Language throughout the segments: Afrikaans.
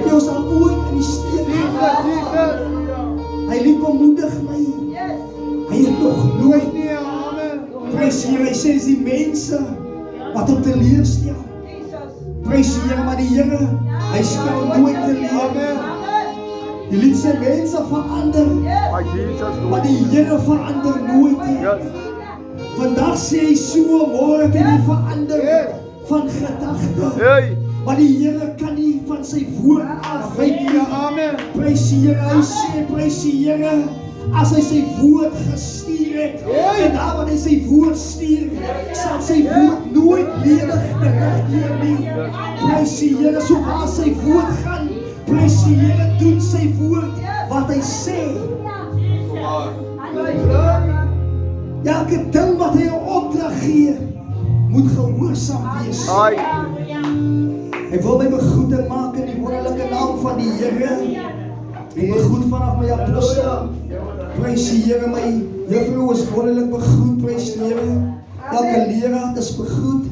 jou sal ooit in die steek gelaat. Hy lief bemoedig my. Hy het nog nooit nie. Prys die Here, hy sê die mense wat op teleurstel. Prys die Here, maar die Here, hy stel nooit teleur. Die lied sê mense verander, maar die Here verander nooit nie. Vandag sê hy so, môre kan hy verander van gedagte. Maar die Here kan nie van sy woord afwyk nie. Prys die Here, hy sê, prys die Here, as hy sy woord gestuur het, en daar wat hy sy woord stuur, sal sy woord nooit ledig terugkeer nie. Prys die Here, so waar sy woord gaan, prys die Here, doen sy woord wat hy sê. Elke ding wat hy 'n opdrag gee, moet gehoorsaam wees. Ek wil my begroeting maak in die wonderlike naam van die Here. Ek begroet vanaf my apostel. Prys die Here, my juffrou is wonderlik begroet, prys die Here. Elke leraar is begroet.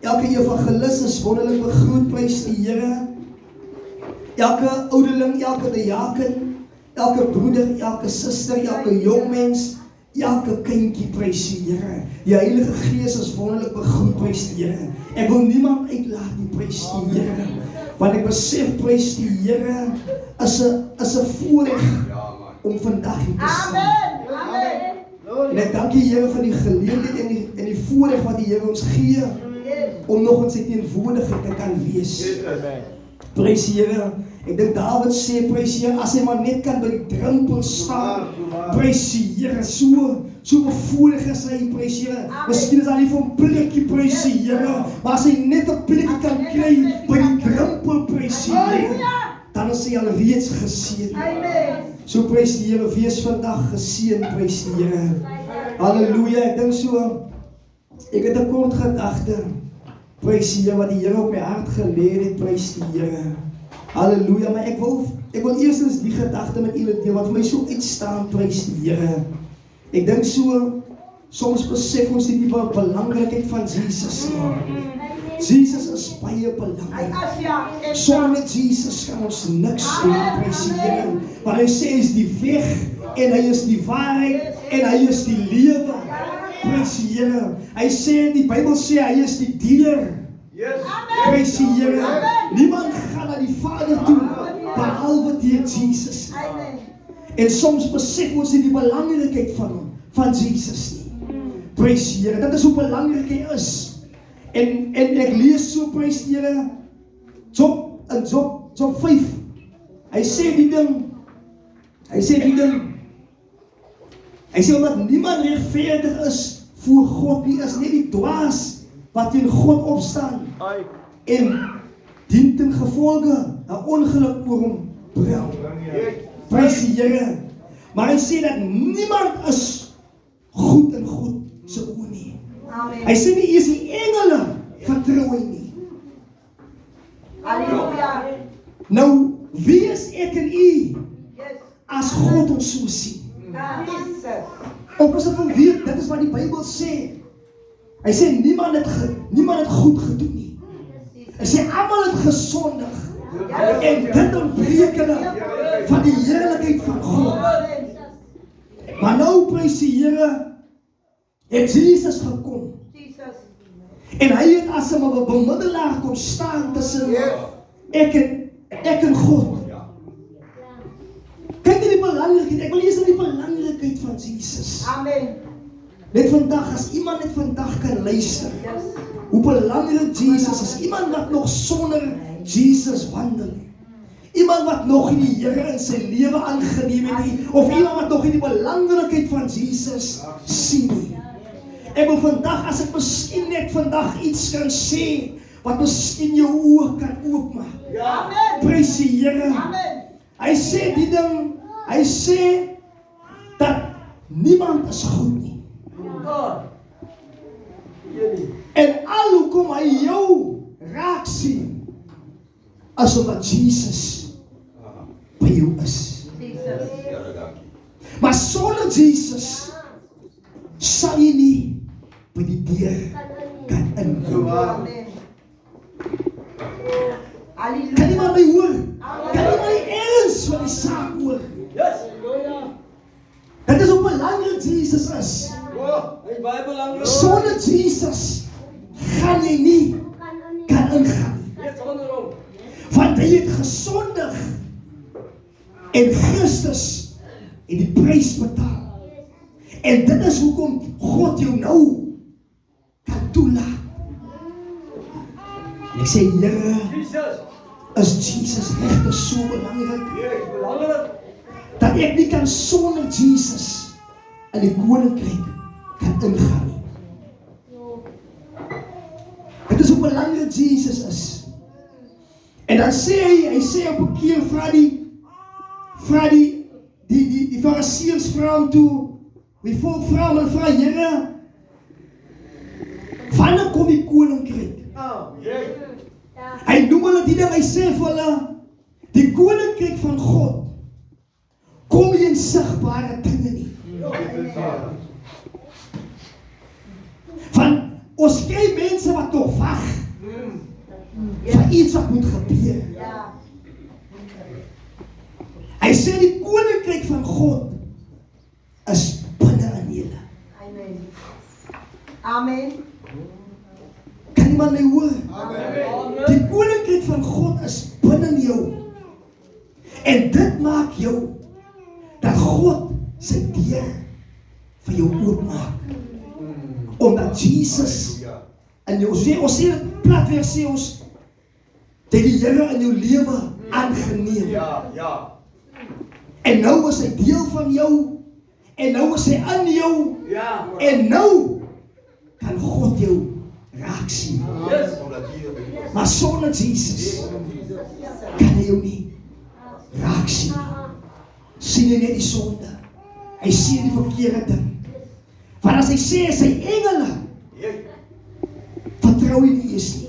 Elke evangelis is wonderlik begroet, prys die Here. Elke ouderling, elke diaken, elke broeder, elke suster, elke jong mens, elke kindjie, prys die Here. Die Heilige Gees is wonderlik begroet, prys die Here. Ek wil niemand uitlaat nie, prys die Here. Want ek besef, prys die Here, is 'n voorreg om vandag hier te staan. En ek dank die Here vir die geleentheid en die voorreg wat die Here ons gee om nog in sy teenwoordigheid te kan wees. Prys die Here. Ek dink Dawid sê, prys die Here, as hy maar net kan by die drempel staan. Prys die Here, so bevoorreg is hy, prys die Here. Miskien is hy nie van plekkie, prys die Here, maar as hy net 'n plekkie kan kry by die drempel, prys die Here, dan is hy al reeds geseën. So prys die Here, wees vandag geseën, prys die Here. Halleluja, ek dink so, ek het 'n kort gedagte, prys die Here, wat die Here op my hart gelê het, prys die Here. Halleluja, maar ek wil eerstens die gedagte met julle deel, wat vir my so uitstaan, prys die Here. Ek dink so, soms besef ons nie die belangrikheid van Jesus nie. Jesus is baie belangrik. Sonder Jesus kan ons niks doen, prys die Here. Want hy sê hy is die weg, en hy is die waarheid, en hy is die lewe. Prys die Here. Hy sê, die Bybel sê, hy is die deur. Prys die Here. Niemand gaan na die Vader toe, behalwe deur Jesus. En soms besef ons nie die belangrikheid van Jesus nie. Prys die Here. Dit is hoe belangrik hy is. En ek lees so, prys die Here, Job 5. Hy sê die ding, omdat niemand regverdig is voor God nie, is net die dwaas wat teen God opstaan en dien ten gevolge 'n ongeluk oor hom bring. Prys die Here. Maar hy sê dat niemand is goed in God se oë nie. Hy sê nie eers die engele vertrou hy nie. Halleluja. Nou, wie is ek en u as God ons so sien? Of as ons weet, dit is wat die Bybel sê. Hy sê niemand het goed gedoen nie. Hy sê almal het gesondig. En dit ontbreek hulle van die heerlikheid van God. Maar nou, prys die Here, het Jesus gekom. En hy het as 'n bemiddelaar kom staan tussen ek en God. Kyk net die belangrikheid. Ek wil lees die belangrikheid van Jesus. Amen. Net vandag, as iemand net vandag kan luister, hoe belangrik Jesus is. Iemand wat nog sonder Jesus wandel. Iemand wat nog nie die Here in sy lewe aangeneem het nie, of iemand wat nog nie die belangrikheid van Jesus sien nie. Ek wil vandag, as ek miskien net vandag iets kan sê, wat miskien jou oë kan oopmaak. Amen. Prys die Here. Amen. Hy sê die ding, hy sê dat niemand is goed nie. En al hoekom hy jou raak sien, as omdat Jesus by jou is. Maar sonder Jesus sal jy nie by die deur kan inkom. Amen. Kan iemand my hoor? Kan jy maar die erns van die saak hoor? Yes. Dit is hoe belangrik Jesus is. Hy is baie belangrik. Sonder Jesus gaan jy nie kan ingaan. Yes, sonder hom. Want hy het gesondig en Christus het die prys betaal. En dit is hoekom God jou nou kan toelaat. En ek sê, Here, is Jesus regtig so belangrik? Yes, belangrik. Dat ek nie kan sonder Jesus in die koninkryk kan ingaan nie. Dit is hoe belangrik Jesus is. En dan sê hy sê op 'n keer, vra die Fariseërs vra hom toe, die volk vra hom en vra, Here, wanneer kom die koninkryk? Hy noem hulle die ding, hy sê vir hulle, die koninkryk van God kom nie in sigbare dinge nie. Van ons kry mense wat nog wag vir iets wat moet gebeur. Hy sê die koninkryk van God is binne in julle. Amen. Kan iemand my hoor? Amen. Die koninkryk van God is binne in jou. En dit maak jou dat God sy deur vir jou oopmaak. Omdat Jesus in jou, ons sê dit plat weer, sê ons, dat die Here in jou lewe aangeneem. Ja. En nou is hy deel van jou, en nou is hy in jou, Ja. en nou kan God jou raak sien. Yes. Maar sonder Jesus kan hy jou nie raak sien. Sien jy net die sonde? Hy sien die verkeerde ding. Want as hy sê sy engele, vertrou jy nie eens nie.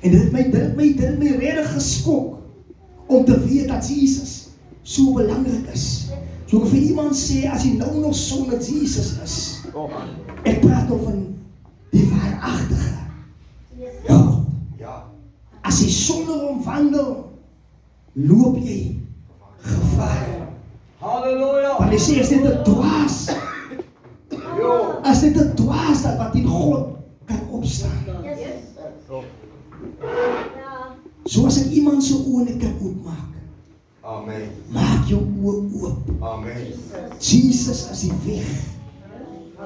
En dit het my rede geskok om te weet dat Jesus so belangrik is. So vir iemand sê, as jy nou nog sonder Jesus is, ek praat nou van die waaragtige God. As jy sonder hom wandel, loop jy gevaar. Halleluja. Want hy sê, is dit 'n dwaas? Is dit 'n dwaas dat wat in God kan opstaan? So as ek iemand se oë net kan oopmaak, Amen. maak jou oë oop. Amen. Jesus is die weg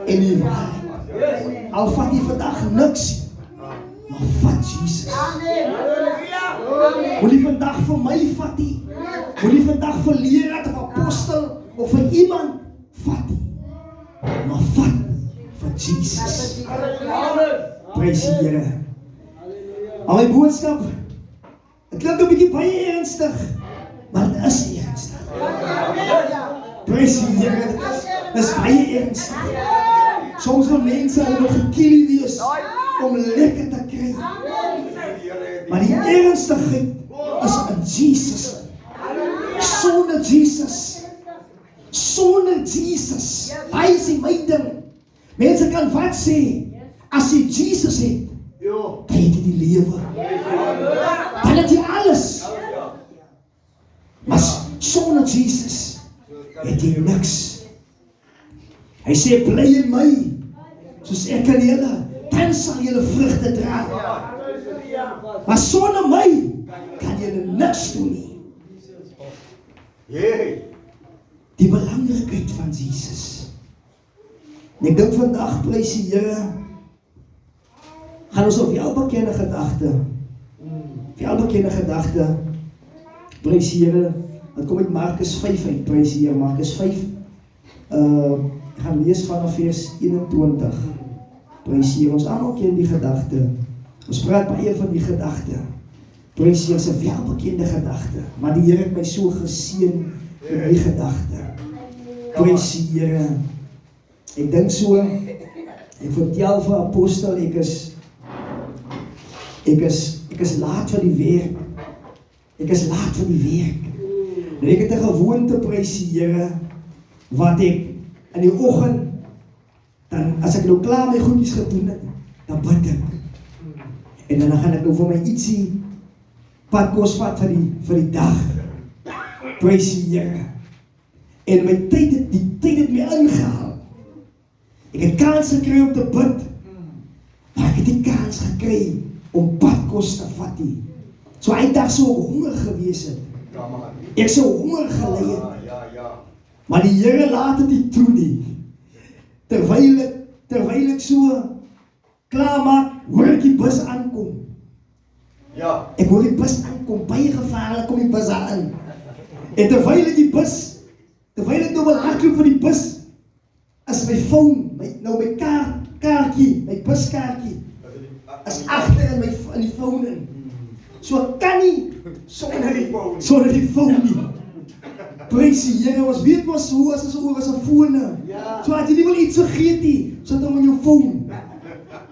en die waarheid. Yes. Al vat jy vandag niks, maar vat Jesus. Wil jy vandag vir my vat nie? Wil jy vandag vir leraar of apostel of vir iemand vat nie? Maar vat vir Jesus. Amen. Prys die Here. Al my boodskap, het klink 'n bietjie baie ernstig, maar dit is ernstig. Prys die Here, dit is baie ernstig. Soms wil mense hulle nog gekielie wees om lekker te kry. Maar die ernstigheid is in Jesus. Sonder Jesus, hy is die my ding. Mense kan wat sê, as jy Jesus het, dan het jy die lewe. Dan het jy alles. Maar sonder Jesus het jy niks. Hy sê, bly in my, soos ek in julle, dan sal julle vrugte dra. Maar sonder my kan julle niks doen nie. Die belangrikheid van Jesus. En ek dink vandag, prys die Here, gaan ons op jou bekende gedagte, prys die Here, dit kom uit Markus 5 uit, prys die Here, Markus 5, ek gaan lees vanaf vers 21, prys die Here, ons almal ken die gedagte, ons praat baie van die gedagte, prys die Here, is 'n welbekende gedagte, maar die Here het my so geseën in die gedagte, prys die Here, ek dink so, ek vertel vir apostel, ek is laat vir die werk. En ek het 'n gewoonte, prys die Here, wat ek in die oggend, dan as ek nou klaar my goedjies gedoen het, dan bid ek. En dan gaan ek nou vir my ietsie padkos vat vir die dag. Prys die Here. En my die tyd het my ingehaal. Ek het kans gekry om te bid, maar ek het die kans gekry om padkos te vat nie. So hy dag so honger gewees het. Ek so honger gelei het. Maar die Here laat het nie toe nie. Terwyl ek so klaar maak, hoor ek die bus aankom. Ja. Ek hoor die bus aankom, baie gevaarlik kom die bus aan. En terwyl ek nou wil hardloop vir die bus, is my phone, my kaartjie, my buskaartjie, is agter in die phone in. So ek kan nie sonder die phone nie. Prys die Here, ons weet mos hoe as ons oor is 'n fone. So as jy nie wil iets vergeet nie, sit hom in jou phone.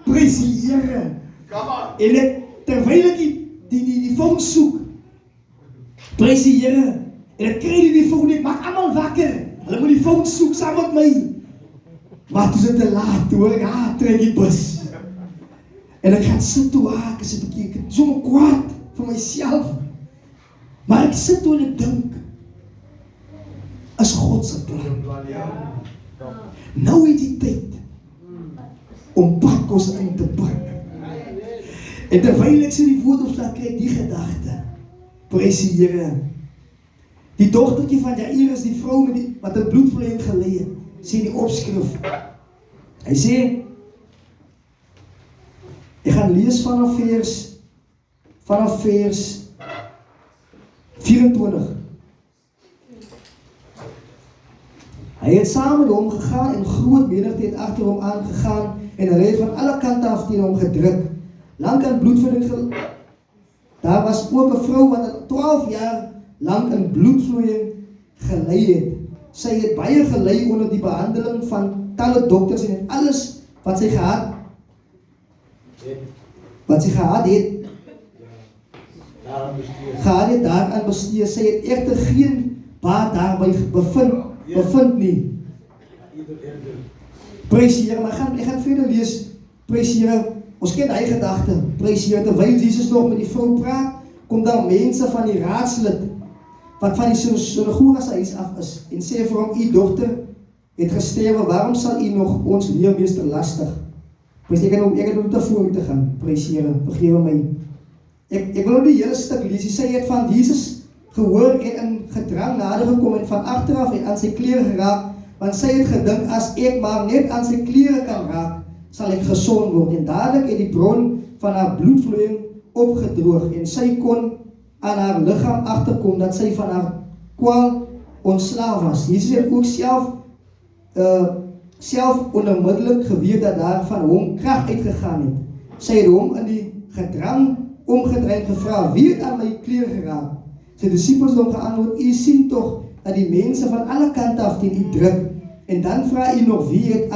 Prys die Here. En ek, terwyl ek die phone soek, prys die Here, en ek kry die phone, ek maak almal wakker. Hulle moet die phone soek saam met my. Maar toe is dit te laat, toe hoor ek, trek die bus. En ek gaan sit toe, ek is 'n bietjie, ek het so kwaad vir myself. Maar ek sit toe en ek dink, is God se plan. Nou het die tyd om padkos in te pak. En terwyl ek sy die woordopslag kry, die gedagte, prys die Here. Die dogtertjie van Jairus, die vrou wat 'n bloedvloeiing gelei het, sê die opskrif. Hy sê, ek gaan lees vanaf vers 24. Hy het saam met hom gegaan en groot menigte het agter hom aangegaan en hulle het van alle kante af teen hom gedruk. Lank aan bloedvloeiing daar was ook 'n vrou wat 12 jaar lank in bloedvloeiing gelei het. Sy het baie gelei onder die behandeling van talle dokters en alles wat sy gehad het daaraan bestee. Sy het egter geen baat daarby bevind nie. Prys die Here, maar ek gaan verder lees. Prys die Here, ons ken hy gedagte. Prys die Here, terwyl Jesus nog met die vrou praat, kom daar mense van die raadslid wat van die sinagoge se huis af is en sê vir hom, u dogter het gesterwe, waarom sal u nog ons leermeester lastig? Prys ek het om te voor te gaan. Prys die Here, vergewe my. Ek wil nou die hele stuk lees. Sy het van Jesus gehoor en in gedrang nader gekom en van agteraf en aan sy klere geraak, want sy het gedink, as ek maar net aan sy klere kan raak, sal ek gesond word. En dadelik het die bron van haar bloedvloeiing opgedroog en sy kon aan haar liggaam agterkom dat sy van haar kwaal ontslaaf was. Jesus het ook self onmiddellik geweet dat daar van hom krag uitgegaan het. Sy het hom in die gedrang omgedraai en gevra, wie het aan my klere geraak? Sy disippels het hom geantwoord, u sien tog dat die mense van alle kante af teen u druk, en dan vra u nog, wie het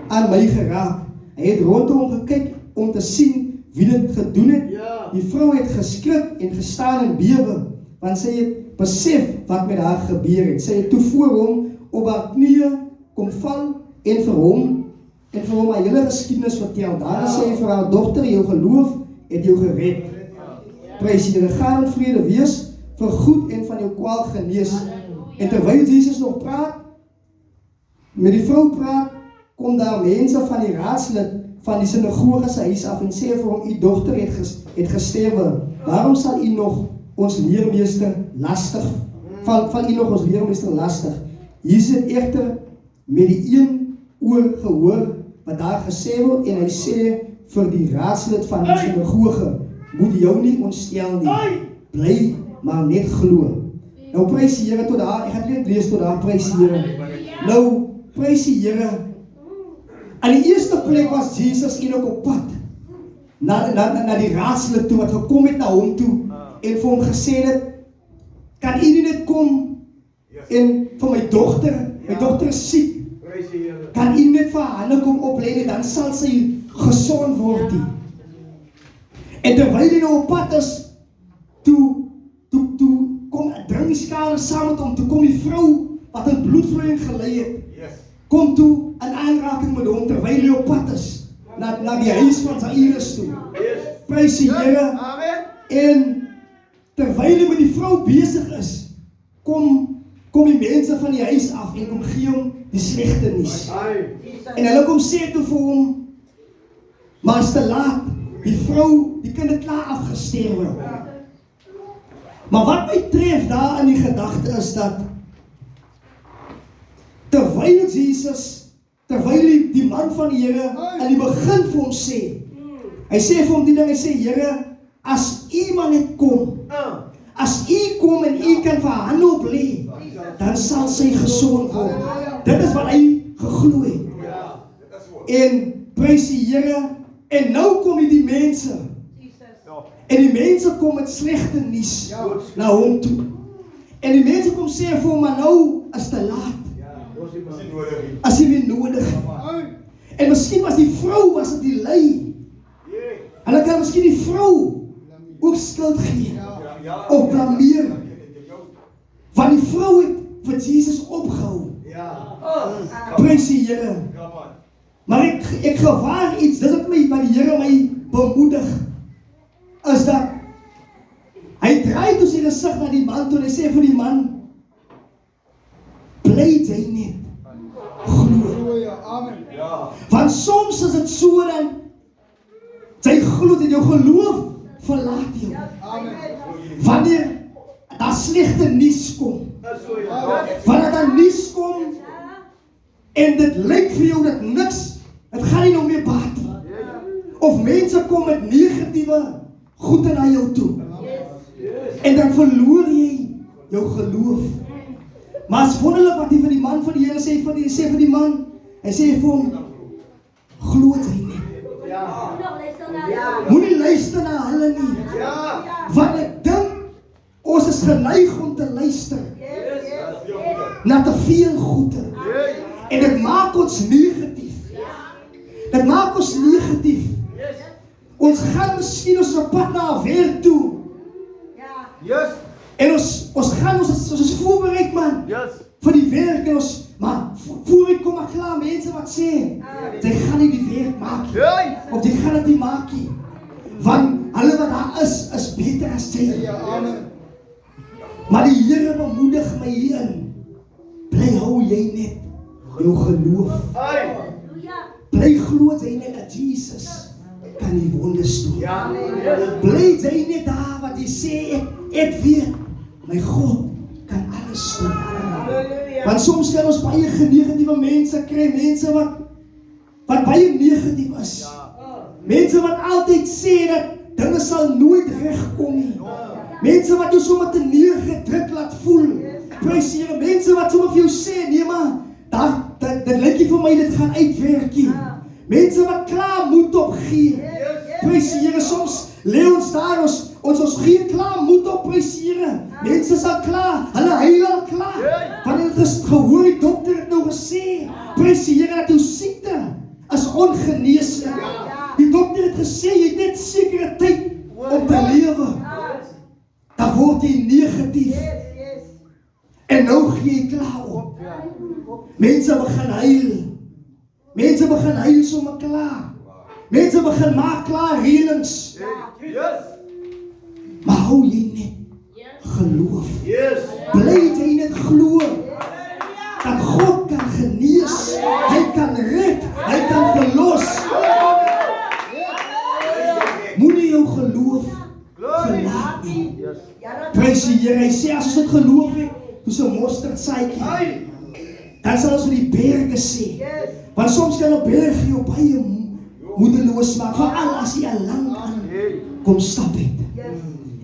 aan my geraak? Hy het rondom gekyk om te sien wie dit gedoen het. Die vrou het geskrik en gestaan en bewe, want sy het besef wat met haar gebeur het. Sy het toe voor hom op haar knieë kom val en vir hom haar hele geskiedenis vertel. Daarna sê hy vir haar, dogter, jou geloof het jou gered. Prys die Here, gaan in vrede wees, vergoed en van jou kwaal genees. En terwyl Jesus nog praat, met die vrou praat, kom daar mense van die raadslid van die sinagoge se huis af en sê vir hom, u dogter het gesterwe. Waarom sal u nog ons leermeester lastig? Val u nog ons leermeester lastig? Jesus het egter met die een oor gehoor wat daar gesê word en hy sê vir die raadslid van die sinagoge, moet jou nie ontstel nie, bly maar net glo. Nou prys die Here tot daar, ek gaan net lees tot daar, prys die Here. Nou prys die Here. Aan die eerste plek was Jesus en ook op pad na die raadslid toe wat gekom het na hom toe en vir hom gesê het, kan u nie net kom en vir my dogter is siek, kan u net vir haar hande kom oplê en dan sal sy gesond word nie. En terwyl hy nou op pad is, toe kom dring die skare saam met hom, toe kom die vrou wat 'n bloedvloeiing gelei het, kom toe in aanraking met hom terwyl hy op pad is na die huis van Jairus toe. Prys die Here. En terwyl hy met die vrou besig is, kom die mense van die huis af en kom gee hom die slegte nuus. En hulle kom sê toe vir hom, maar is te laat, die vrou, die kind het klaar afgesterwe. Maar wat my tref daar in die gedagte is dat, terwyl die man van die Here in die begin vir hom sê, hy sê vir hom die ding, hy sê, Here, as u maar net kom, as u kom en u kan vir hande oplê, dan sal sy gesond word. Dit is wat hy geglo het. En prys die Here, en nou kom die mense, en die mense kom met slegte nuus na hom toe. En die mense kom sê vir hom, maar nou is te laat. As hy weer nodig. En miskien was die vrou, was het die lei. Hulle kan miskien die vrou ook skuld gee, of blameer. Want die vrou het vir Jesus opgehou. Prys die Here. Maar ek gewaar iets, dit wat die Here my bemoedig, is dat hy draai toe sy gesig na die man toe en hy sê vir die man, bly jy net glo. Want soms is dit so dan jy glo dat jou geloof verlaat jou. Wanneer daar slegte nuus kom, wanneer daar nuus kom en dit lyk vir jou dat niks, het gaan nie nog meer baat nie. Of mense kom met negatiewe goede na jou toe. En dan verloor jy jou geloof. Maar as wonderlik wat hy vir die man van die Here sê, vir die man, hy sê vir hom, glo jy nie. Moenie luister na hulle nie. Want ek dink, ons is geneig om te luister na te veel goede. En dit maak ons negatief. Dit maak ons negatief. Ons gaan miskien ons op pad na 'n werk toe. En ons gaan ons is voorbereid man. Vir die werk en maar voor ek kom maar klaar mense wat sê, jy gaan nie die werk maak nie. Of jy gaan dit nie maak nie. Want hulle wat daar is beter as jy. Maar die Here bemoedig my hierin. Bly hou jy net jou geloof. Bly glo jy net dat Jesus kan die wonders doen. Bly jy net daar wat jy sê, ek weet, my God kan alles doen. Want soms kan ons baie negatieve mense kry, mense wat baie negatief is. Mense wat altyd sê dat dinge sal nooit regkom nie. Mense wat jou sommer te neergedruk laat voel. Prys die Here, mense wat sommer vir jou sê, nee maar, dit lyk nie vir my dit gaan uitwerk nie. Mense wat klaar moed opgee. Prys die Here, soms lê ons daar, ons gee klaar moed op, prys die Here. Mense sal klaar, hulle huil al klaar. Want hulle het gehoor, die dokter het nou gesê, prys die Here, dat jou siekte is ongeneeslik. Die dokter het gesê, jy het net sekere tyd om te lewe. Dan word jy negatief. En nou gee jy klaar op. Mense begin huil. Mense begin huil sommer klaar. Mense begin maak klaar reëlings. Maar hou jy net geloof. Bly jy net glo dat God kan genees. Hy kan red. Hy kan verlos. Moenie jou geloof verlaat nie. Prys die Here, hy sê as ons dit geloof het, soos 'n mosterdsaadjie, dan sal ons vir die berge sê. Want soms kan 'n berg jou baie moedeloos maak, veral as jy al lank aan kom stap het.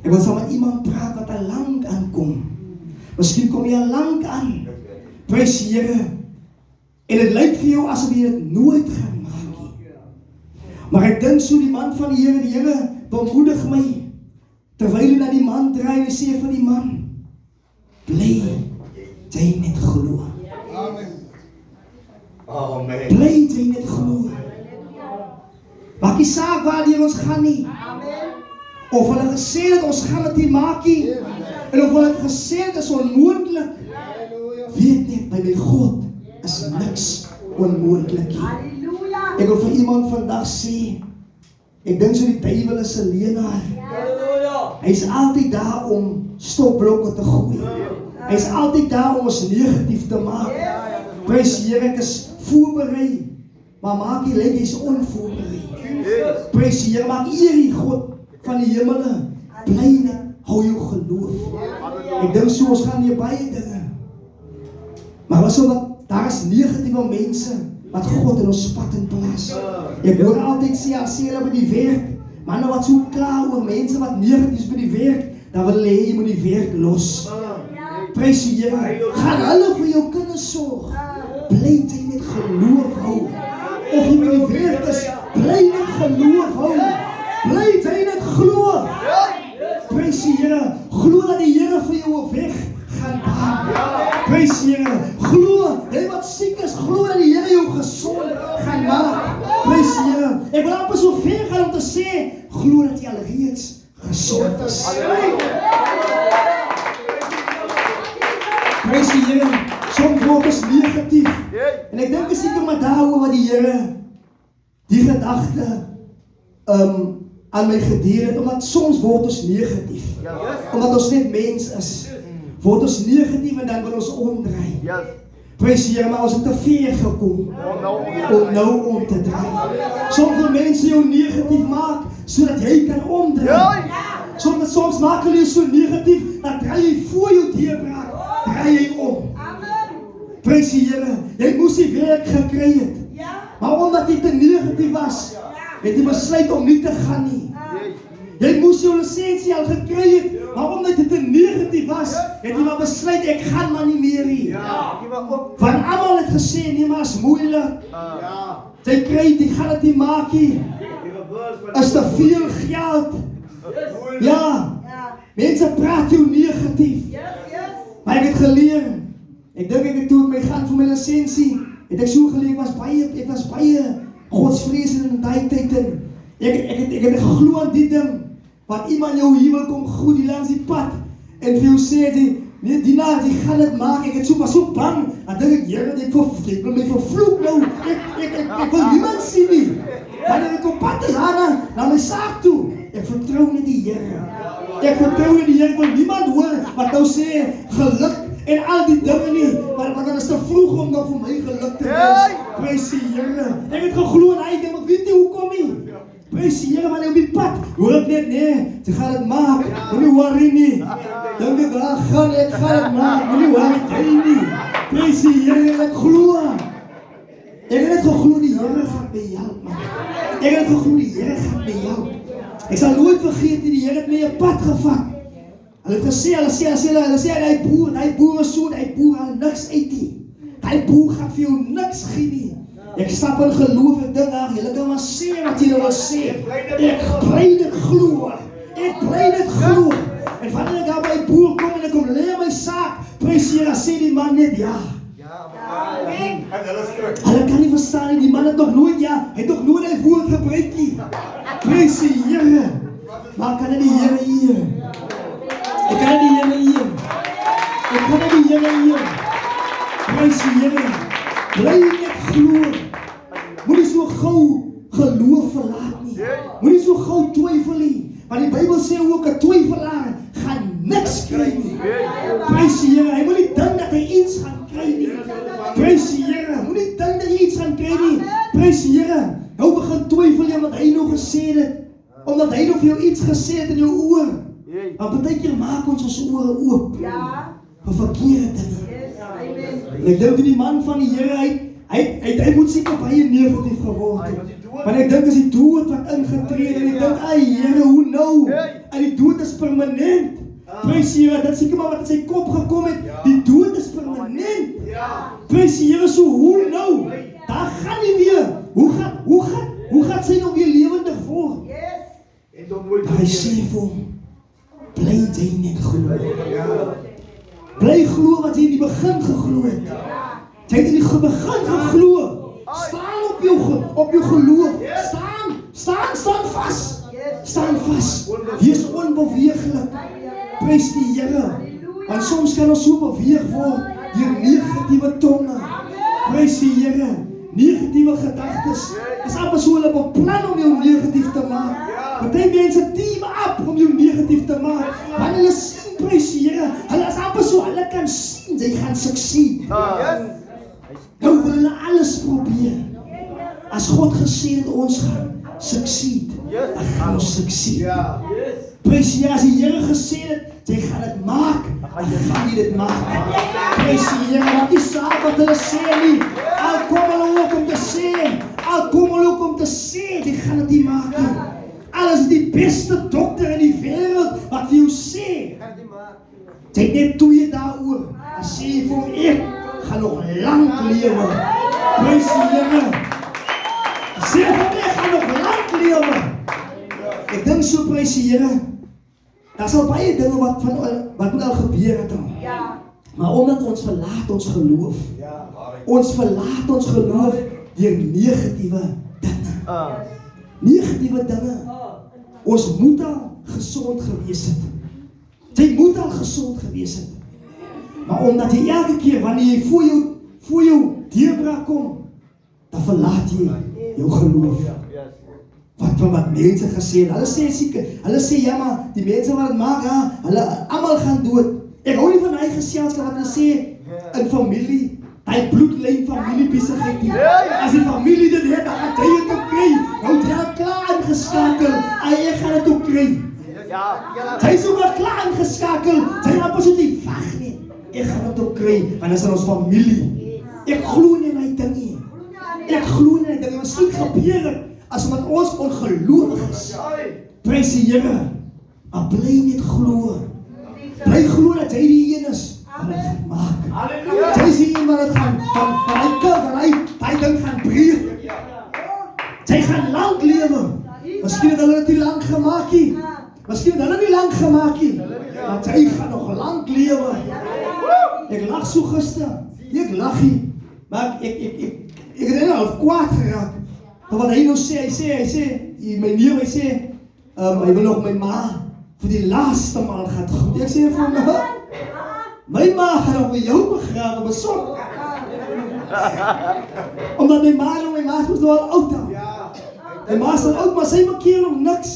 Ek wil saam met iemand praat wat al lank aankom. Miskien kom jy al lank aan. Prys die Here. En dit lyk vir jou asof jy dit nooit gaan maak nie. Maar ek dink so die man van die Here bemoedig my. Terwyl hy na die man draai en sê vir die man, bly jy net glo. Bly jy net glo. Maak nie saak waar ons gaan nie. Of hulle gesê dat ons gaan dit nie maak nie. En of hulle gesê dat is onmoontlik. Weet net, by my God is niks onmoontlik nie. Ek wil vir iemand vandag sê, ek dink so die duiwel is 'n leenaar. Hy is altyd daar om stopblokke te gooi. Hy is altyd daar om ons negatief te maak. Prys die Here, ek is voorberei, maar maak nie lyk jy is onvoorberei. Prys die Here, maak eer die God van die hemele. Bly net, hou jou geloof. Ek dink so, ons gaan hier baie dinge. Maar was so wat, daar is negatieve mense wat God in ons pad in plaas. Ek hoor altyd sê, as jy hulle by die werk, manne wat so klaar oor mense wat negatief is by die werk, dan wil hulle hê, jy moet die werk los. Prys die Here, gaan hulle vir jou kinders sorg. Bly jy net geloof hou. Of jy by die werk is, bly net geloof hou. Bly jy net glo. Prys die Here, glo dat die Here vir jou 'n weg gaan baan. Prys die Here, glo, jy wat siek is, glo dat die Here jou gesond gaan maak. Prys die Here, ek wil amper so ver gaan om te sê, glo dat jy alreeds gesond is. Prys die Here, soms word ons negatief. En ek dink is seker maar daaroor wat die Here die gedagte aan my gedeel het, omdat soms word ons negatief. Omdat ons net mens is, word ons negatief en dan wil ons omdraai. Prys die Here, maar ons het te ver gekom om nou om te draai. Soms wil mense jou negatief maak, sodat jy kan omdraai. Soms maak hulle jou so negatief, dat draai jy voor jou deurbraak, draai jy om. Prys die Here, jy moes die werk gekry het, maar omdat jy te negatief was, het jy besluit om nie te gaan nie. Jy moes jou lisensie al gekry het, maar omdat jy te negatief was, het jy maar besluit, ek gaan maar nie meer nie. Van almal het gesê, nee maar is moeilik. Jy kry, jy gaan het nie maak nie. Is te veel geld. Ja, mense praat jou negatief. Maar ek het geleer, ek dink ek het toe my gaan vir my lisensie, het ek so geleer, ek was baie godsvreesend in die tyd in. Ek het geglo aan die ding, wat iemand jou hier wil kom goed, die langs die pad, en vir jou sê, nee Dina, die gaan het maak, ek was so bang, en dink ek, Here, ek wil my vervloek nou, ek wil niemand sien nie, wanneer ek op pad is, na my saak toe, ek vertrou net die Here, ek vertrou net die Here, ek wil niemand hoor, wat nou sê, geluk, en al die dinge nie, maar dan is te vroeg om nou vir my geluk te wees. Prys die Here, ek het geglo in hy ding, ek weet nie hoekom nie. Prys die Here, wanneer op die pad, hoor ek net, nee, jy gaan het maak, moet nie worry nie. Dink ek, ek gaan het maak, moet nie worry jy nie. Prys die Here, ek glo. Ek het net geglo, die Here gaan my help, man. Ek het geglo, die Here gaan my help. Ek sal nooit vergeet, die Here het my 'n pad gevat. Hulle het gesê, hulle sê, die boer is so, die boer gaan niks uit nie. Die boer gaan vir jou niks gee nie. Ek stap in geloof, ek dink, julle kan maar sê wat julle wil sê. Ek bly dit glo. Ek bly dit glo. En wanneer ek daar by die boer kom en ek kom leer my saak, prys die Here, sê die man net ja. Hulle kan nie verstaan nie, die man het nog nooit ja, hy het nog nooit die woord gebruik nie. Prys die Here. Maar kan dit die Here hier? Ek kan die Here hier. Ek kan die Here hier. Prys die Here. Bly net glo. Moenie so gou geloof verlaat nie. Moenie so gou twyfel nie. Want die Bybel sê ook 'n twyfelaar gaan niks kry nie. Prys die Here. Hy moenie dink dat hy iets gaan kry nie. Prys die Here. Moenie dink dat jy iets gaan kry nie. Prys die Here. Nou begin twyfel jy wat hy nou gesê het. Omdat hy nog vir jou iets gesê het in jou oor. Maar baie keer maak ons ore oop. Vir verkeerde dinge. En ek dink die man van die Here, hy moet seker baie negatief geword het. Want ek dink is die dood wat ingetree het, en ek dink, Here, hoe nou? En die dood is permanent. Prys die Here, dit seker maar wat in sy kop gekom het, die dood is permanent. Prys die Here, so hoe nou? Daar gaan nie weer. Hoe gaan sy nou weer lewendig word? Hy sê vir hom, bly jy net glo. Bly glo wat jy in die begin geglo het. Jy het in die begin geglo. Staan op jou geloof. Staan vas. Staan vas. Wees onbeweeglik. Prys die Here. Want soms kan ons so beweeg word deur negatiewe tonge. Prys die Here. Negatiewe gedagtes is amper so hulle beplan om jou negatief te maak. Party mense team up om jou negatief te maak. Wanneer hulle sien prys die Here, hulle is amper so, hulle kan sien, jy gaan succeed. Nou wil hulle alles probeer. As God gesê het ons gaan succeed, dan gaan ons succeed. Prys die Here, as die Here gesê het, jy gaan dit maak, dan gaan jy dit maak. Prys die Here, wat die saak wat hulle sê nie, al kom hulle ook om te sê, jy gaan dit nie maak nie. Alles is die beste dokter in die wêreld wat vir jou sê. Jy het net 2 dae oor. Dan sê jy vir hom, ek gaan nog lank lewe. Prys die Here. Sê vir hom, ek gaan nog lank lewe. Ek dink so, prys die Here. Daar sal baie dinge wat moet al gebeur het al. Maar omdat ons verlaat ons geloof. Ons verlaat ons geloof deur negatiewe dinge. Negatiewe dinge. Ons moet al gesond gewees het. Jy moet al gesond gewees het. Maar omdat jy elke keer wanneer jy voor jou deurbraak kom, dan verlaat jy jou geloof. Wat mense gesê het. Hulle sê ja, maar die mense wat het maak, hulle almal gaan dood. Ek hou nie van die geselskap wat hulle sê in familie, die bloedlyn familie besigheid nie. As die familie dit het, dan gaan jy dit ook kry. Nou jy al klaar ingeskakel, ek gaan dit ook kry. Jy is ook al klaar ingeskakel, jy gaan pas die wag nie. Ek gaan dit ook kry, want dit is in ons familie. Ek glo nie in die ding nie. Ek glo nie in die ding nie. Miskien gebeur het, as omdat ons ongelowig is. Prys die Here, maar bly net glo. Bly glo dat jy die een is wat het gaan maak. Jy is die een wat het gaan, die ding gaan breek. Jy gaan lang lewe. Miskien het hulle dit nie lang gemaak nie. Miskien het hulle nie lang gemaak nie. Maar jy gaan nog lang lewe. Ek lag so gister. Ek lag nie. Maar ek het net half kwaad geraak. Maar wat hy nou sê, hy sê, my neef, hy sê, hy wil nog my ma vir die laaste maal gaan groet. Ek sê vir hom, my ma gaan nog by jou begrawe, besorg. Omdat my ma is nou al oud al. My ma is al oud, maar sy maak nog niks.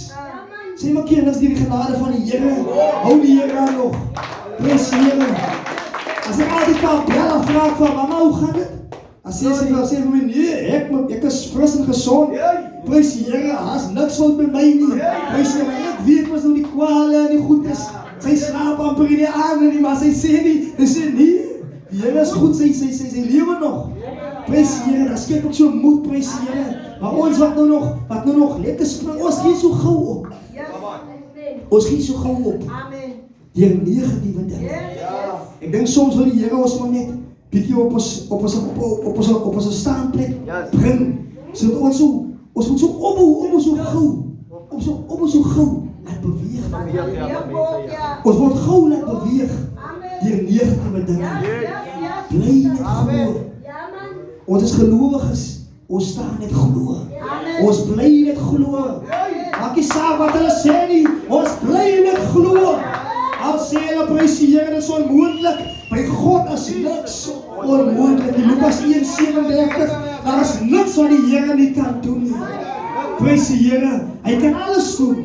Sy maak niks die genade van die Here. Hou die Here aan nog. Prys die Here. As ek altyd kan bel en vraag van, mama, hoe gaan dit? As sy sê vir my, nee, ek is fris en gezond. Prys die Here, as niks fout met my nie. Prys die Here, ek weet wat nou die kwale en die goed is. Sy slaap amper in die aarde nie, maar sy sê nie, die Here is goed, sy lewe nog. Prys die Here, dan skep ek so moed, prys die Here. Maar ons wat nou nog lekker spring, ons gee so gauw op. Ons gee so gauw op. Deur negatieve dinge. Ek dink soms wil die Here ons maar net bietjie op ons staanplek bring. Sodat ons moet so opbou so gauw. Opbou so gauw laat beweeg. Ons word gauw laat beweeg deur negatieve dinge. Bly net glo. Ons is gelowiges. Ons staan net glo. Ons bly net glo. Maak nie saak wat hulle sê nie. Ons bly net glo. Al sê hulle prys die Here, dit is onmoontlik. By God is niks onmoontlik. Lukas 1:37, daar is niks wat die Here nie kan doen nie. Prys die Here, hy kan alles doen.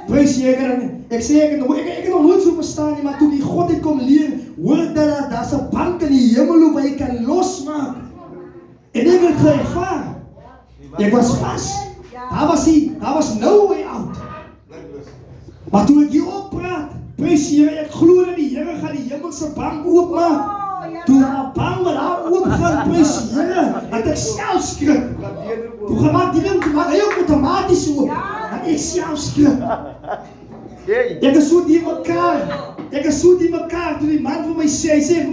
Prys die Here. Ek sê ek het nog nooit so verstaan nie, maar toe die God het kom leer, hoor ek dat daar's 'n bank in die hemel waar jy kan losmaak. En ek het geervaar. Ek was vas. Daar was no way out. Maar toe ek hier oppraat, prys die Here, ek glo dat die Here gaan die hemelse bank oopmaak. Toe daar 'n bank wat daar oop gaan, prys die Here, dat ek self skrik. Toe gemaak die ding, maar hy ook outomaties oop. Dat ek self skrik. Ek is so die mekaar, toe die man vir my sê, hy sê vir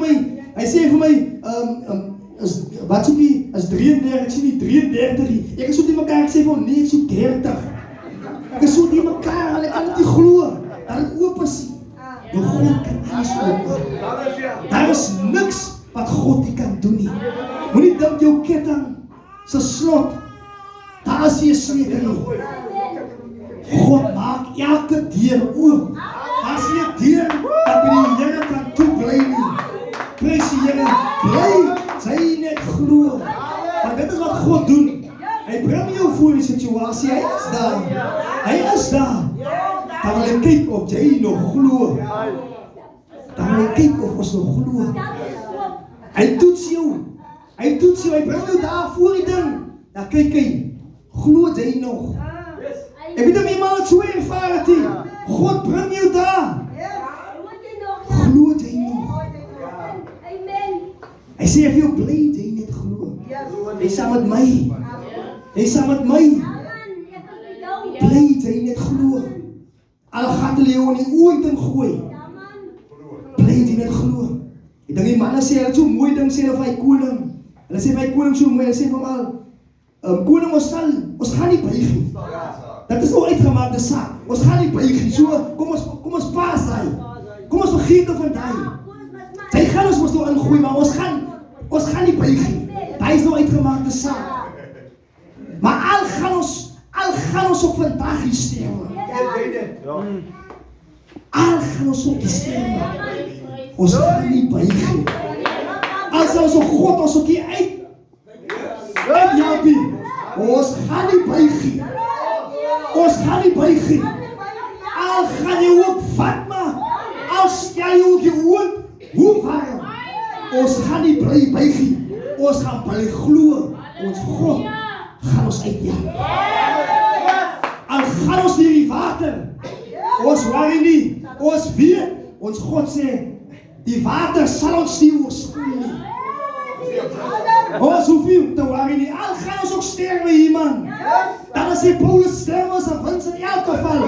my, wat soek jy, is 33, ek sê nie 33 nie. Ek is so die mekaar, ek sê vir hom, nee, ek soek 30. Ek is so die mekaar, en ek kan dit nie glo, dat het oop is. Maar God kan alles open. Daar is niks wat God nie kan doen nie. Moenie dink jou ketting se slot, daar is jy sleutel nie. God maak elke deur oop. As jy 'n deur dat by die Here kan toe bly nie. Prys die Here, bly sy net glo. Want dit is wat God doen. Hy bring jou voor die situasie, hy is daar. Hy is daar. Dan wil hy kyk of jy nog glo. Dan wil hy kyk of ons nog glo. Hy toets jou. Hy bring jou daar voor die ding. Dan kyk hy, glo jy nog? Ek weet of iemand het so ervaar het nie. God bring jou daar. Glo jy nog? Hy sê, ek wil bly jy net glo. Hy saam met my. Bly jy net glo. Al gaan hulle jou in die oond ingooi. Bly jy net glo. Ek dink die manne sê, hulle het so mooi ding sê hulle vir hy koning. Hulle sê vir hy koning so mooi, hulle sê vir hom al, koning ons gaan nie buig nie. Dat is nou uitgemaakte saak. Ons gaan nie buig nie. So, kom ons paas daai. Kom ons vergeet van daai. Sy gaan ons nou ingooi, maar ons gaan nie buig nie. Daai is nou uitgemaakte saak. Maar al gaan ons ook vandag hier sterwe. Al gaan ons ook hier sterwe. Ons gaan nie buig nie. As ons ook God ons ook hier uithelpie. Ons gaan nie buig nie. Ons gaan nie buig nie. Al gaan jy ook vat maar. Al stel jy ook jy oond. Hoe warm? Ons gaan nie bly buig nie. Ons gaan bly glo. Ons God gaan ons uithelp. Al gaan ons deur die water. Ons worry nie. Ons weet. Ons God sê, die water sal ons nie oorspoel nie. Ons hoef nie te worry nie. Al gaan ons ook sterwe hier, man. Dan as jy Paulus sterwe is 'n wins in elke geval.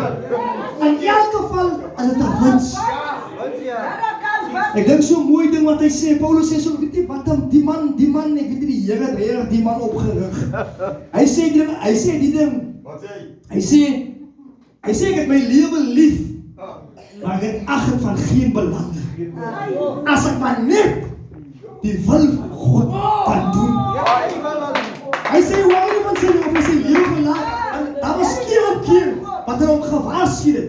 In elke geval is dit 'n wins. Ek dink so 'n mooi ding wat hy sê. Paulus sê so, weet jy wat die man, ek weet nie die Here het regtig die man opgerig. Hy sê die ding. Wat sê hy? Hy sê ek het my lewe lief. Maar ek het ag van geen belang. As ek maar net die wil van God kan doen. Hy sê, waar iemand sê, of hy sê, lewe verlaat, daar was keer op keer, wat hy hom gewaarsku het.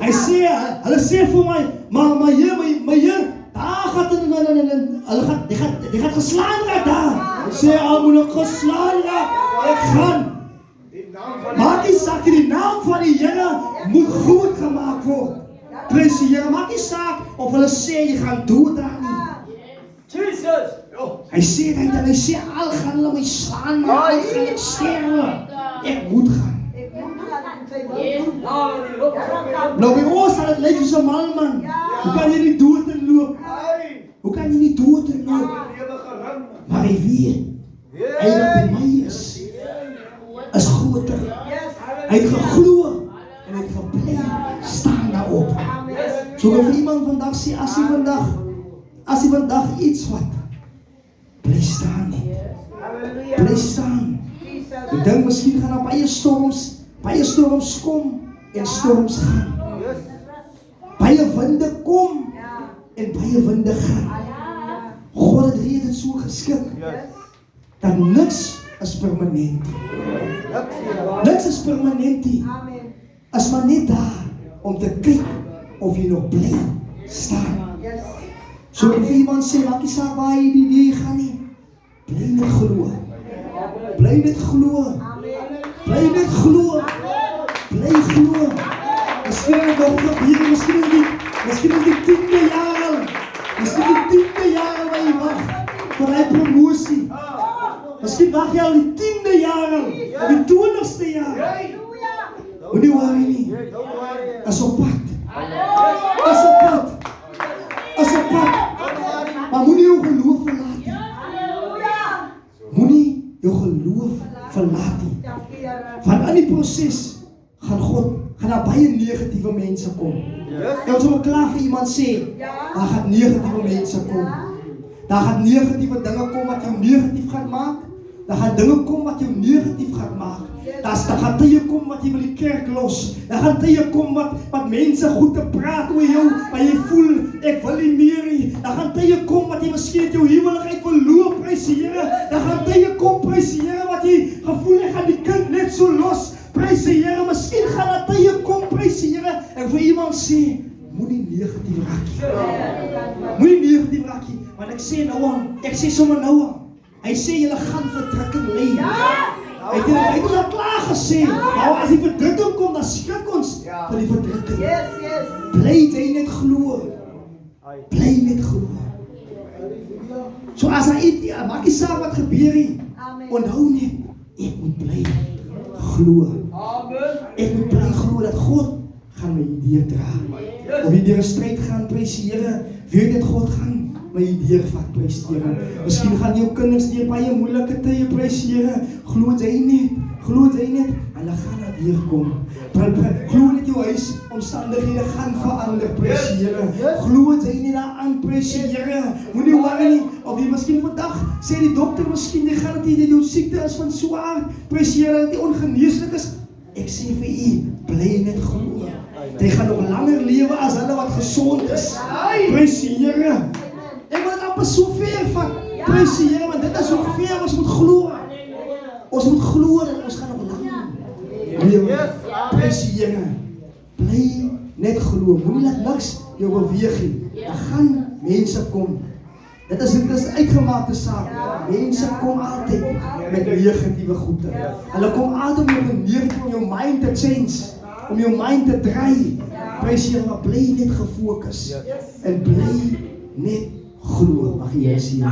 Hy sê, hulle sê vir my, maar Heer, daar gaat die gaat geslaan raak daar. Hy sê, al moet ek geslaan raak, ek gaan. Maak die saak, die naam van die Here moet goed gemaakt word. Prys die Here, maak die saak, of hulle sê, jy gaan dood daar nie. Jesus! Hy sê, al gaan hulle my slaan, maar al gaan ek sterwe. Ek moet gaan. Nou by ons sal het lyk soos 'n man. Hoe kan jy nie dood inloop? Maar hy weet, hy wat by my is groter. Hy het geglo en hy het gebly staan daarop. So vir iemand vandag sê, as jy vandag iets vat, bly staan nie. Bly staan. Ek dink miskien gaan daar baie storms kom en storms gaan. Baie winde kom en baie winde gaan. God het reeds so geskik dat niks is permanent. Niks is permanent nie. Is maar net daar om te kyk of jy nog bly staan. So vir iemand sê, maak nie saak waar jy die gaan nie. Bly net glo. Bly net glo. Bly net glo. Bly glo. Miskien nog gebeur, miskien die 10de jaar al. Miskien die 10de jaar al waar jy wag vir hy promosie. Miskien wag jy al die 10de jaar al, of die 20ste jaar. Moenie worry nie. Is op pad. Maar moenie jou geloof verlaat nie. Moenie jou geloof verlaat nie. Want in die proses gaan daar baie negatiewe mense kom. En ons moet klaar vir iemand sê, daar gaan negatiewe mense kom. Daar gaan negatiewe dinge kom wat jou negatief gaan maak. Daar gaan dinge kom wat jou negatief gaan maak. Daar gaan tye kom wat jy wil die kerk los. Daar gaan tye kom wat mense goed te praat oor jou, maar jy voel, ek wil nie meer nie. Daar gaan tye kom wat jy miskien jou huwelik uit wil loop, prys die Here. Daar gaan tye kom, prys die Here, wat jy gevoel jy gaan die kind net so los, prys die Here. Miskien gaan daar tye kom, prys die Here. En vir iemand sê, moenie negatief raak nie. Want ek sê sommer nou al. Hy sê julle gaan verdrukking ly. Hy het al klaar gesê, nou as die verdrukking kom, kom, dan skrik ons Ja. van die verdrukking. Yes, yes. Bly jy net glo. Bly net glo. So as hy iets, maak nie saak wat gebeur nie. Onthou net, ek moet bly glo. Amen. Ek moet bly glo dat God gaan my deurdra. Of jy deur 'n stryd gaan, prys die Here, weet dit God gaan my deurvat, prys die Here. Miskien gaan jou kinders deur baie moeilike tye, prys die Here. Glo jy net, hulle gaan na deurkom. Glo net jou huis omstandighede gaan verander, prys die Here. Glo jy net daaraan, prys die Here. Moenie worry nie, of jy miskien vandag sê die dokter miskien jy gaan dit jou siekte is van swaar, prys die Here, dat jy ongeneeslik is. Ek sê vir u, bly net glo. Jy gaan nog langer lewe as hulle wat gesond is. Prys die Here. Ek wil dit amper so ver vat. Prys die Here, want dit is nog ver, ons moet glo. Ons moet glo dat ons gaan nog langer lewe. Prys die Here. Bly net glo. Moenie laat niks jou beweeg nie. Daar gaan mense kom. Dit is uitgemaakte saak. Mense kom altyd met negatiewe goede. Hulle kom altyd met 'n negatief om jou mind te change, om jou mind te draai. Prys die Here, maar bly net gefokus en bly net glo. Mag jy sien.